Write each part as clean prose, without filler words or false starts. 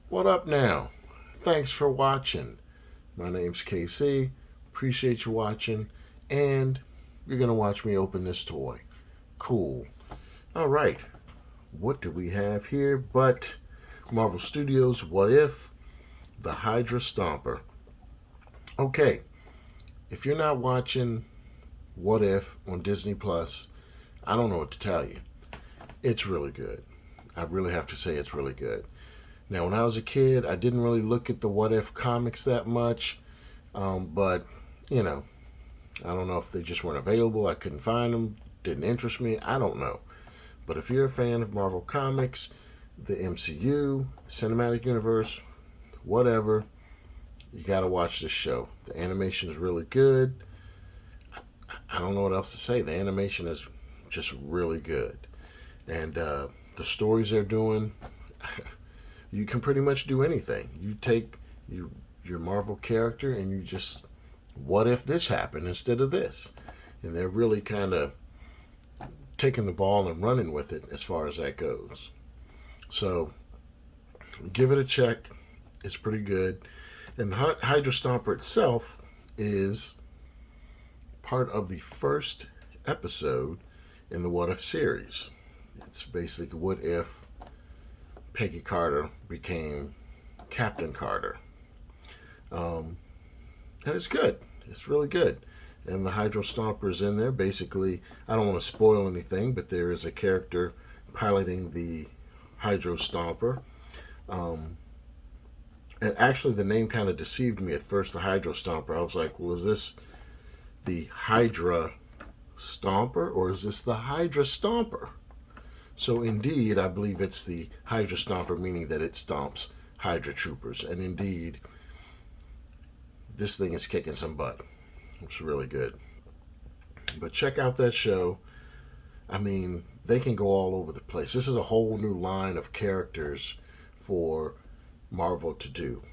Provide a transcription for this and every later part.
What up now? Thanks for watching. My name's KC. Appreciate you watching. And you're going to watch me open this toy. Cool. All right. What do we have here but Marvel Studios' What If? The Hydra Stomper. Okay. If you're not watching What If on Disney Plus, I don't know what to tell you. It's really good. I really have to say it's really good. Now, when I was a kid, I didn't really look at the What If comics that much, but you know, I don't know if they just weren't available. I couldn't find them. Didn't interest me. I don't know. But if you're a fan of Marvel Comics, the MCU, Cinematic Universe, whatever, you got to watch this show. The animation is really good. I don't know what else to say. The animation is just really good, and the stories they're doing. You can pretty much do anything. You take your Marvel character and you just, what if this happened instead of this? And they're really kind of taking the ball and running with it as far as that goes. So give it a check. It's pretty good. And the Hydra Stomper itself is part of the first episode in the What If series. It's basically what if Peggy Carter became Captain Carter. And it's good. It's really good. And the Hydra Stomper is in there. Basically, I don't want to spoil anything, but there is a character piloting the Hydra Stomper. And actually, the name kind of deceived me at first, the Hydra Stomper. I was like, well, is this the Hydra Stomper or is this the Hydra Stomper? So indeed, I believe it's the Hydra Stomper, meaning that it stomps Hydra troopers. And indeed, this thing is kicking some butt. It's really good. But check out that show. I mean, they can go all over the place. This is a whole new line of characters for Marvel to do.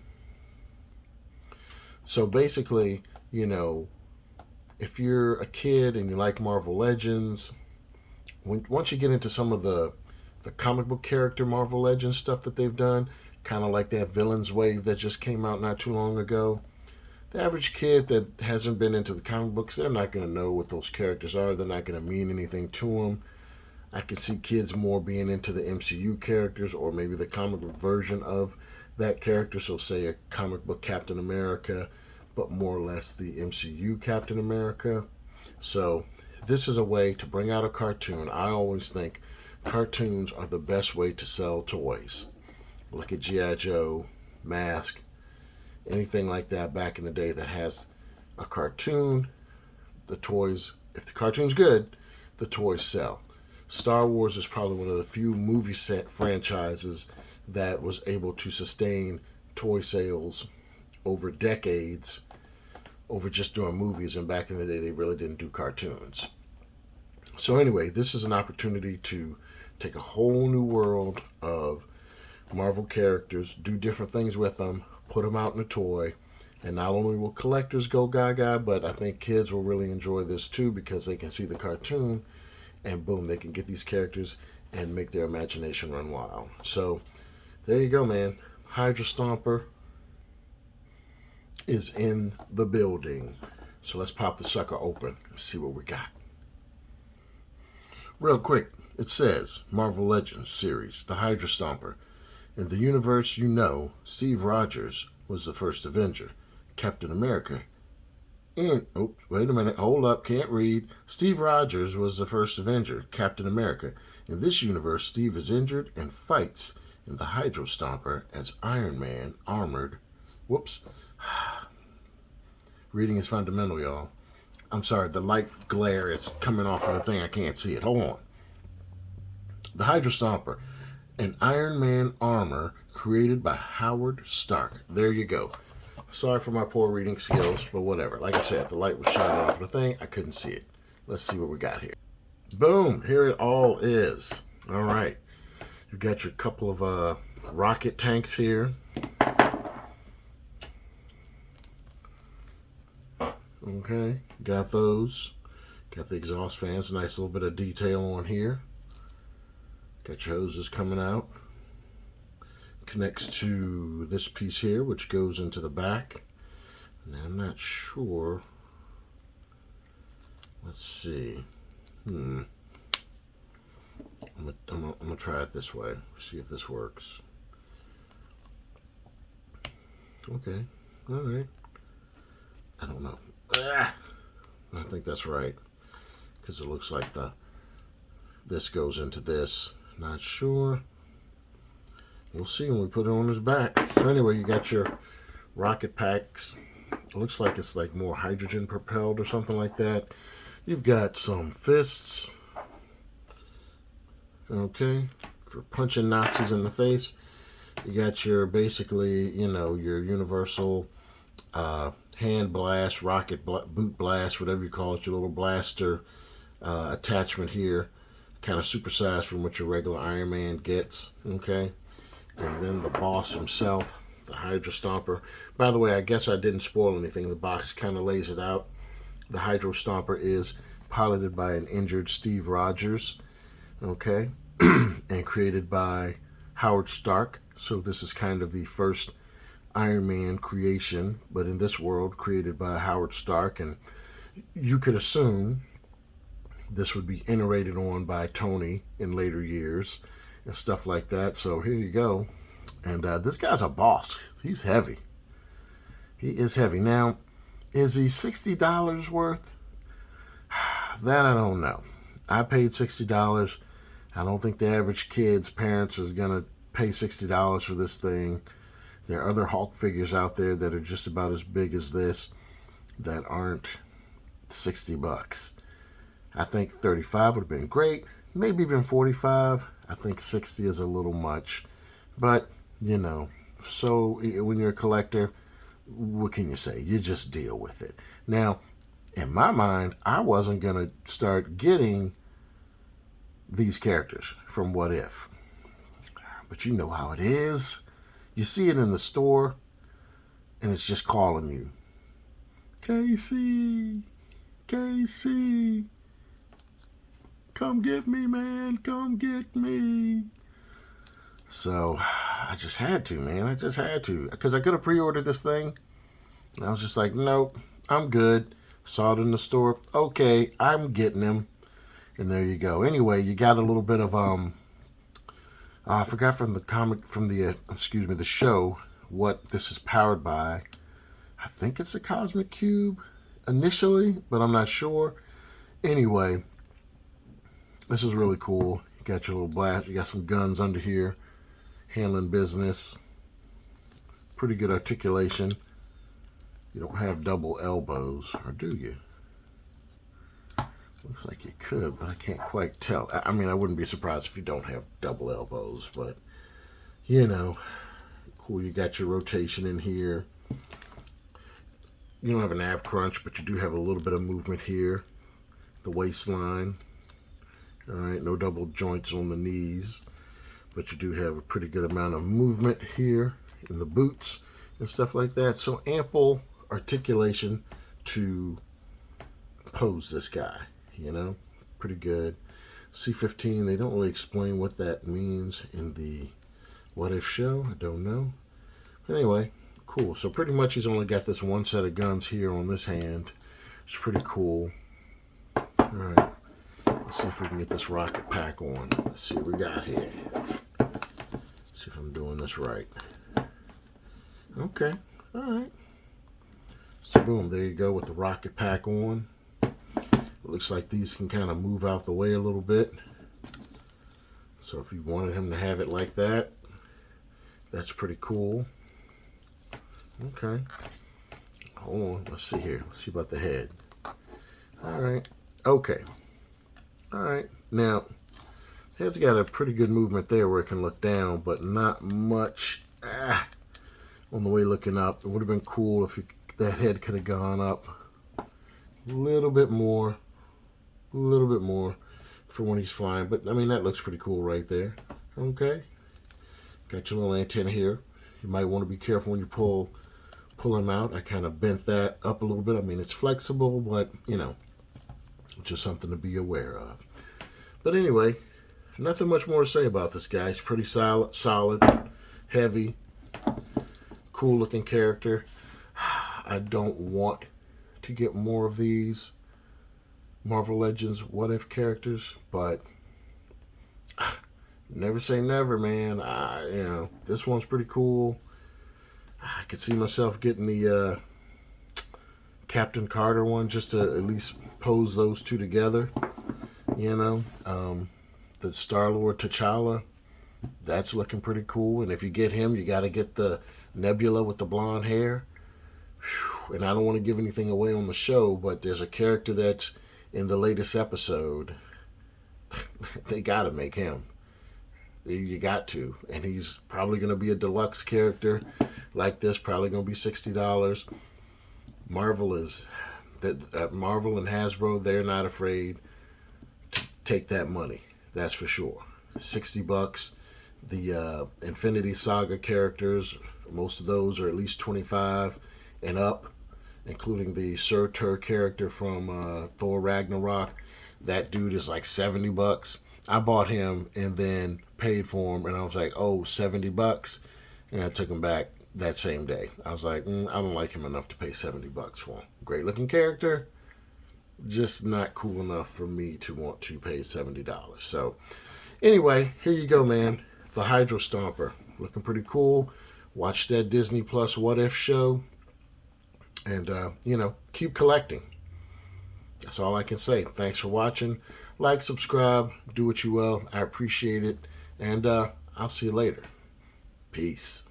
So basically, if you're a kid and you like Marvel Legends, once you get into some of the comic book character Marvel Legends stuff that they've done, kind of like that Villains wave that just came out not too long ago, the average kid that hasn't been into the comic books, they're not going to know what those characters are. They're not going to mean anything to them. I can see kids more being into the MCU characters or maybe the comic book version of that character. So say a comic book Captain America, but more or less the MCU Captain America. So this is a way to bring out a cartoon. I always think cartoons are the best way to sell toys. Look at G.I. Joe, Mask, anything like that back in the day that has a cartoon. The toys, if the cartoon's good, the toys sell. Star Wars is probably one of the few movie set franchises that was able to sustain toy sales over decades over just doing movies, and back in the day they really didn't do cartoons. So anyway, this is an opportunity to take a whole new world of Marvel characters, do different things with them, put them out in a toy, and not only will collectors go gaga, but I think kids will really enjoy this too because they can see the cartoon and boom, they can get these characters and make their imagination run wild. So there you go, man. Hydra Stomper is in the building. So let's pop the sucker open and see what we got. Real quick, it says Marvel Legends series, the Hydra Stomper. In the universe you know, Steve Rogers was the first Avenger. Captain America. Wait a minute, hold up, can't read. Steve Rogers was the first Avenger, Captain America. In this universe, Steve is injured and fights in the Hydra Stomper as Iron Man, armored. Whoops. Reading is fundamental, y'all. I'm sorry, the light glare is coming off of the thing. I can't see it. Hold on. The Hydra Stomper, an Iron Man armor created by Howard Stark. There you go. Sorry for my poor reading skills, but whatever. Like I said, the light was shining off of the thing. I couldn't see it. Let's see what we got here. Boom. Here it all is. All right. You've got your couple of rocket tanks here. Okay. Got those. Got the exhaust fans. Nice little bit of detail on here. Got your hoses coming out. Connects to this piece here, which goes into the back. Now I'm not sure. Let's see. I'm gonna try it this way. See if this works. Okay. All right. I don't know. I think that's right, because it looks like this goes into this. Not sure. We'll see when we put it on his back. So anyway, you got your rocket packs. It looks like it's like more hydrogen propelled or something like that. You've got some fists. Okay, for punching Nazis in the face. You got your, basically, you know, your universal hand blast, boot blast, whatever you call it, your little blaster attachment here, kind of supersized from what your regular Iron Man gets. Okay, and then the boss himself, the Hydra Stomper. By the way, I guess I didn't spoil anything. The box kind of lays it out. The Hydra Stomper is piloted by an injured Steve Rogers, okay, and created by Howard Stark. So this is kind of the first Iron Man creation, but in this world created by Howard Stark, and you could assume this would be iterated on by Tony in later years and stuff like that. So here you go. And this guy's a boss. He's heavy. He is heavy. Now, is he $60 worth? That I don't know. I paid $60. I don't think the average kid's parents is going to pay $60 for this thing. There are other Hulk figures out there that are just about as big as this that aren't $60. I think 35 would have been great. Maybe even 45. I think 60 is a little much. But, you know, so when you're a collector, what can you say? You just deal with it. Now, in my mind, I wasn't going to start getting these characters from What If. But you know how it is. You see it in the store, and it's just calling you. Casey, Casey, come get me, man, come get me. So I just had to, man. I just had to. Because I could have pre-ordered this thing. And I was just like, nope, I'm good. Saw it in the store. Okay, I'm getting him. And there you go. Anyway, you got a little bit of, I forgot from the show, what this is powered by. I think it's a Cosmic Cube initially, but I'm not sure. Anyway, this is really cool. You got your little blast. You got some guns under here. Handling business. Pretty good articulation. You don't have double elbows, or do you? Looks like you could, but I can't quite tell. I mean, I wouldn't be surprised if you don't have double elbows, but, you know, cool. You got your rotation in here. You don't have an ab crunch, but you do have a little bit of movement here. The waistline. All right, no double joints on the knees, but you do have a pretty good amount of movement here in the boots and stuff like that. So ample articulation to pose this guy, you know, pretty good. C-15, they don't really explain what that means in the What If show. I don't know. But anyway, cool. So pretty much he's only got this one set of guns here on this hand. It's pretty cool. All right. Let's see if we can get this rocket pack on. Let's see what we got here. See if I'm doing this right. Okay. All right. So boom, there you go with the rocket pack on. It looks like these can kind of move out the way a little bit. So if you wanted him to have it like that, that's pretty cool. Okay. Hold on. Let's see here. Let's see about the head. All right. Okay. All right. Now, head's got a pretty good movement there where it can look down, but not much on the way looking up. It would have been cool if that head could have gone up a little bit more for when he's flying. But I mean, that looks pretty cool right there. Okay. Got your little antenna here. You might want to be careful when you pull him out. I kind of bent that up a little bit. I mean, it's flexible, but you know, just something to be aware of. But anyway, nothing much more to say about this guy. He's pretty solid. heavy, cool looking character. I don't want to get more of these Marvel Legends What If characters, but never say never, man. This one's pretty cool. I could see myself getting the Captain Carter one just to at least pose those two together. The Star-Lord T'Challa, that's looking pretty cool. And if you get him, you got to get the Nebula with the blonde hair. Whew. And I don't want to give anything away on the show, but there's a character that's in the latest episode. They got to make him. You got to. And he's probably going to be a deluxe character like this, probably going to be $60. Marvel and Hasbro, they're not afraid to take that money. That's for sure. $60. The Infinity Saga characters, most of those are at least 25 and up, including the Surtur character from Thor Ragnarok. That dude is like $70. I bought him and then paid for him, and I was like, oh, $70, and I took him back that same day. I was like, I don't like him enough to pay $70 for him. Great looking character, just not cool enough for me to want to pay $70. So anyway, here you go, man. The Hydra Stomper, looking pretty cool. Watch that Disney Plus What If show, and keep collecting. That's all I can say. Thanks for watching. Like, subscribe, do what you will. I appreciate it. And I'll see you later. Peace.